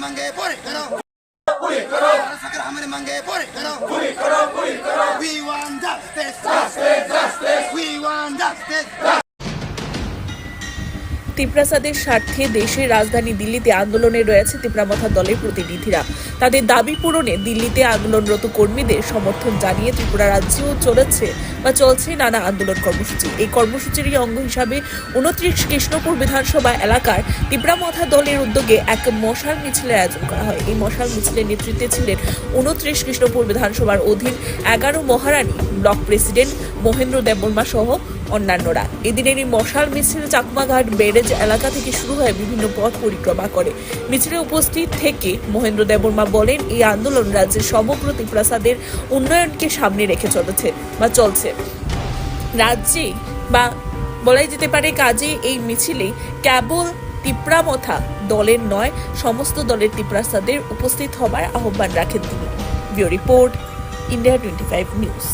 मांगे पूरी करो पूरी करो सरकार हमारे मांगे पूरी करो पूरी करो पूरी करो we want justice justice justice we want justice তিপ্রাসাদের স্বার্থে দেশের রাজধানী দিল্লিতে আন্দোলনে রয়েছে তিপ্রামথা দলের প্রতিনিধিরা। তাদের দাবি পূরণে দিল্লিতে আন্দোলনরত কর্মীদের সমর্থন জানিয়ে ত্রিপুরা রাজ্যেও চলছে নানা আন্দোলন কর্মসূচি। এই কর্মসূচির অঙ্গ হিসাবে 29 কৃষ্ণপুর বিধানসভা এলাকার তিপ্রামথা দলের উদ্যোগে এক মশাল মিছিলের আয়োজন করা হয়। এই মশাল মিছিলের নেতৃত্বে ছিলেন 29 কৃষ্ণপুর বিধানসভার অধীন 11 মহারানী ব্লক প্রেসিডেন্ট মহেন্দ্র দেববর্মা সহ অন্যান্যরা। এদিনের এই মশাল মিছিল চাকমাঘাট ব্যারেজ এলাকা থেকে শুরু হয়ে বিভিন্ন পথ পরিক্রমা করে। মিছিলে উপস্থিত থেকে মহেন্দ্র দেববর্মা বলেন, এই আন্দোলন রাজ্যের সমগ্র তিপ্রাসাদের উন্নয়নকে সামনে রেখে চলছে রাজ্যে বা বলাই যেতে পারে কাজে। এই মিছিলে কেবল তিপ্রামথা দলের নয়, সমস্ত দলের তিপ্রাসাদের উপস্থিত হবার আহ্বান রাখেন তিনি। Bureau report, India 25 news.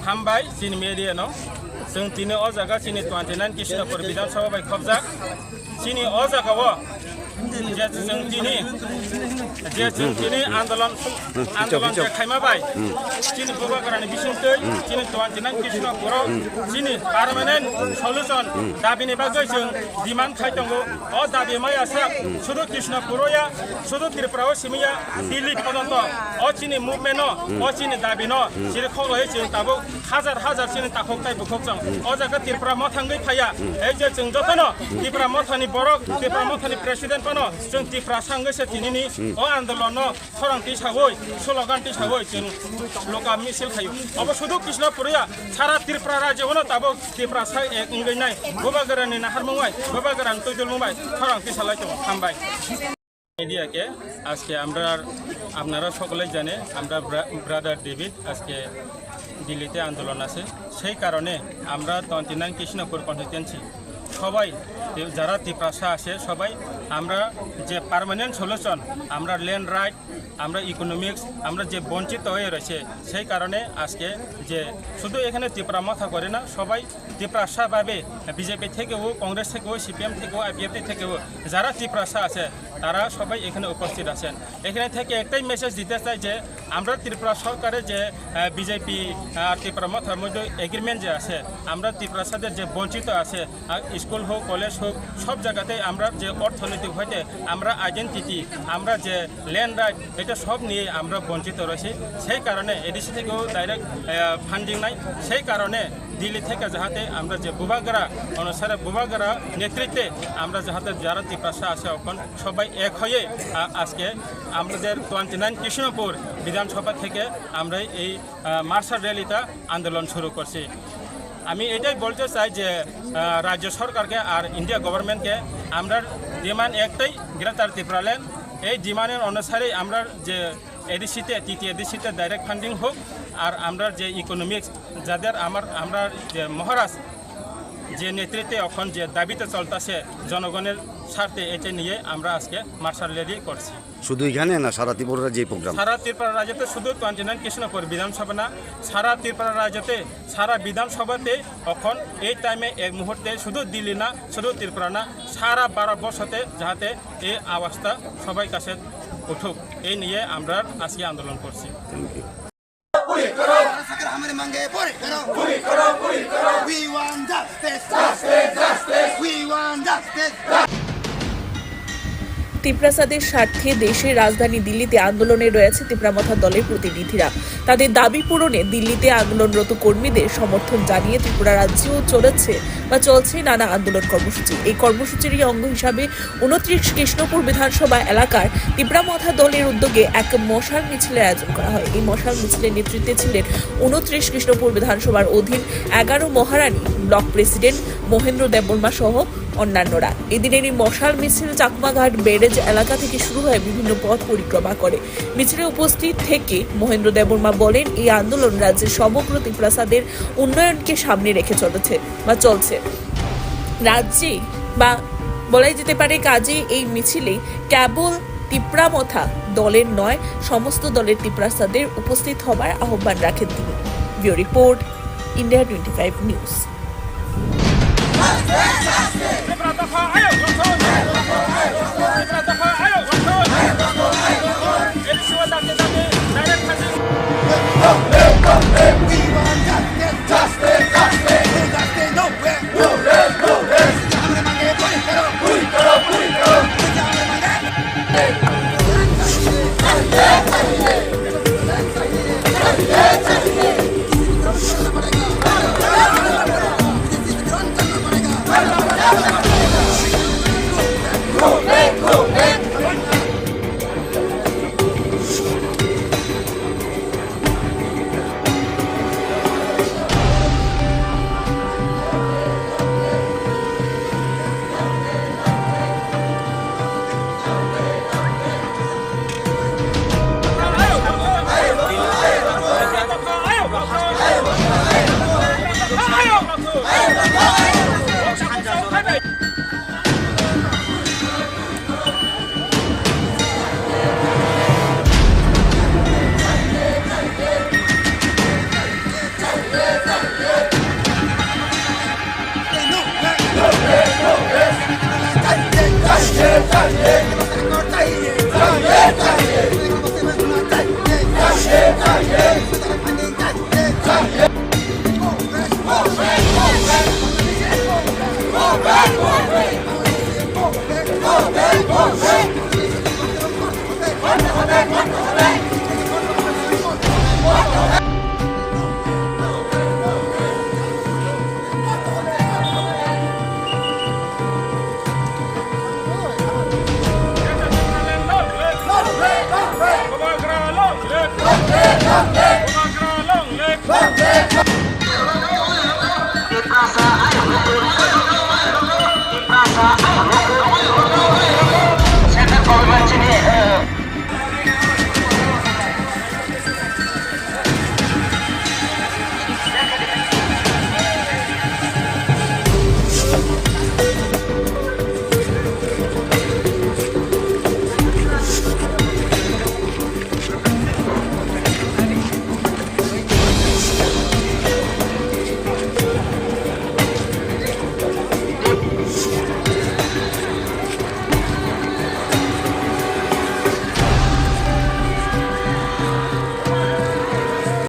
हामबाय चिनी मेडियानो जों दिनै अ जागा चिनी 29 कृष्णपुर विधानसभा बाय खबजाक चिनी अ जागाव যে जों दिनै आन्दोलन खालामबाय जोंनि बुबागरानि बिसुंथै जोंनि तवानजिना कृष्णपुराव जोंनि पार्मानेन्ट सल्युसन दाबिनि बागै जों डिमान्ड खालामदों अ दाबि मायासा शुद्ध कृष्णपुरया शुद्ध त्रिपुरायाव सिमिया दिल्ली पर्यन्त अ जोंनि मुभमेन्ट अ जोंनि दाबि न जेरै खावलायो जों दाबो हाजार हाजार जोंनि ताखौताय बुखौजों अ जायगा त्रिपुरा मथाङै फाया এই যে जों जतन त्रिपुरा मथानि बरक त्रिपुरा मथानि प्रेसिडेन्ट पन जों त्रिपुरा सांगैसे दिनैनि अ आन्दोलन खरांथि सावै स्लगानथि सावै जों लोका मिছিল खायो अब शुद्ध कृष्णपुरया सारा त्रिपुरा राज्योआवनो दाबो त्रिपुरा सा इंगैनाय बुबागरानि नाहारमुंबाय बुबागरानि तैदुलमुंबाय खरांथि सालायदों हामबाय মিডিয়াকে আজকে আপনারা সকলেই জানে আমরা ব্রাদার ডেভিড আজকে দিল্লিতে আন্দোলন আছে সেই কারণে আমরা 29 কৃষ্ণপুর কনস্টিটুয়েন্সি সবাই যারা ত্রিপ্রাসা আছে সবাই আমরা যে পার্মানেন্ট সলিউশন আমরা ল্যান্ড রাইট আমরা ইকোনমিক্স আমরা যে বঞ্চিত হয়ে রয়েছে সেই কারণে আজকে যে শুধু এখানে ত্রিপুরা মাথা করে না সবাই ত্রিপ্রাসাভাবে বিজেপি থেকেও কংগ্রেস থেকেও সিপিএম থেকেও আইপিএফ থেকেও যারা ত্রিপ্রাসা আছে তারা সবাই এখানে উপস্থিত আছেন এখানে থেকে একটাই মেসেজ দিতে চাই যে আমরা ত্রিপুরা সরকারের যে বিজেপি আর ত্রিপুরা মাথার মধ্যে এগ্রিমেন্ট যে আছে আমরা ত্রিপ্রাসাদের যে বঞ্চিত আছে স্কুল হোক কলেজ হোক সব জায়গাতে আমরা যে অর্থনৈতিক হইতে আমরা আইডেন্টিটি আমরা যে ল্যান্ড রাইট এটা সব নিয়ে আমরা বঞ্চিত রয়েছি সেই কারণে এডিসি থেকেও ডাইরেক্ট ফান্ডিং নাই সেই কারণে দিল্লি থেকে যাতে আমরা যে বুবাগরা অনুসারে বুবাগরা নেতৃত্বে আমরা যাতে যারা ত্রিপ্রাসা আছে এখন সবাই এক হয়ে আজকে আমাদের 29 কৃষ্ণপুর বিধানসভা থেকে আমরা এই মার্শাল র্যালিটা আন্দোলন শুরু করছি আমি এটাই বলতে চাই যে রাজ্য সরকারকে আর ইন্ডিয়া গভর্নমেন্টকে আমরা ডিমান্ড একটাই গ্রেটার ত্রিপুরা ল্যান্ড এই ডিমান্ডের অনুসারে আমরা যে এডিসিতে তৃতীয় এডিসিতে ডাইরেক্ট ফান্ডিং হোক আর আমরা যে ইকোনমিক্স যাদের আমরা যে মহারাজ যে নেতৃত্বে এখন যে দাবিতে চলতেছে জনগণের স্বার্থে এটা নিয়ে আমরা আজকে মার্শাল র্যালি করছি শুধু এখানে না সারা ত্রিপুরা যে প্রোগ্রাম সারা ত্রিপুরা রাজ্যতে শুধু 29 কৃষ্ণপুর বিধানসভা না সারা ত্রিপুরা রাজ্যতে সারা বিধানসভাতে এখন এই টাইমে এক মুহূর্তে শুধু দিল্লি না শুধু ত্রিপুরা না সারা ভারতবর্ষতে যাতে এই আওয়াজটা সবাই কাছে উঠুক এই নিয়ে আমরা আজকে আন্দোলন করছি हमारे मांगे पूरी करो we want justice we want justice তিপ্রাসাদের স্বার্থে দেশের রাজধানী দিল্লিতে আন্দোলনে রয়েছে তিপ্রামথা দলের প্রতিনিধিরা তাদের দাবি পূরণে দিল্লিতে আন্দোলনরত কর্মীদের সমর্থন জানিয়ে ত্রিপুরা রাজ্যেও চলছে নানা আন্দোলন কর্মসূচি এই কর্মসূচির অঙ্গ হিসাবে 29 কৃষ্ণপুর বিধানসভা এলাকার তিপ্রামথা দলের উদ্যোগে এক মশাল মিছিলের আয়োজন করা হয় এই মশাল মিছিলের নেতৃত্বে ছিলেন 29 কৃষ্ণপুর বিধানসভার অধীন 11 মহারানী ব্লক প্রেসিডেন্ট মহেন্দ্র দেববর্মা সহ অন্যান্যরা এদিনের এই মশাল মিছিল চাকমাঘাট ব্যারেজ এলাকা থেকে শুরু হয়ে বিভিন্ন পথ পরিক্রমা করে মিছিলে উপস্থিত থেকে মহেন্দ্র দেববর্মা বলেন এই আন্দোলন রাজ্যের সমগ্র ত্রিপ্রাসাদের উন্নয়নকে সামনে রেখে চলছে রাজ্যে বা বলাই যেতে পারে কাজে এই মিছিলে কেবল তিপ্রামথা দলের নয় সমস্ত দলের ত্রিপ্রাসাদের উপস্থিত হবার আহ্বান রাখেন তিনি ব্যুরো রিপোর্ট ইন্ডিয়া 25 নিউজ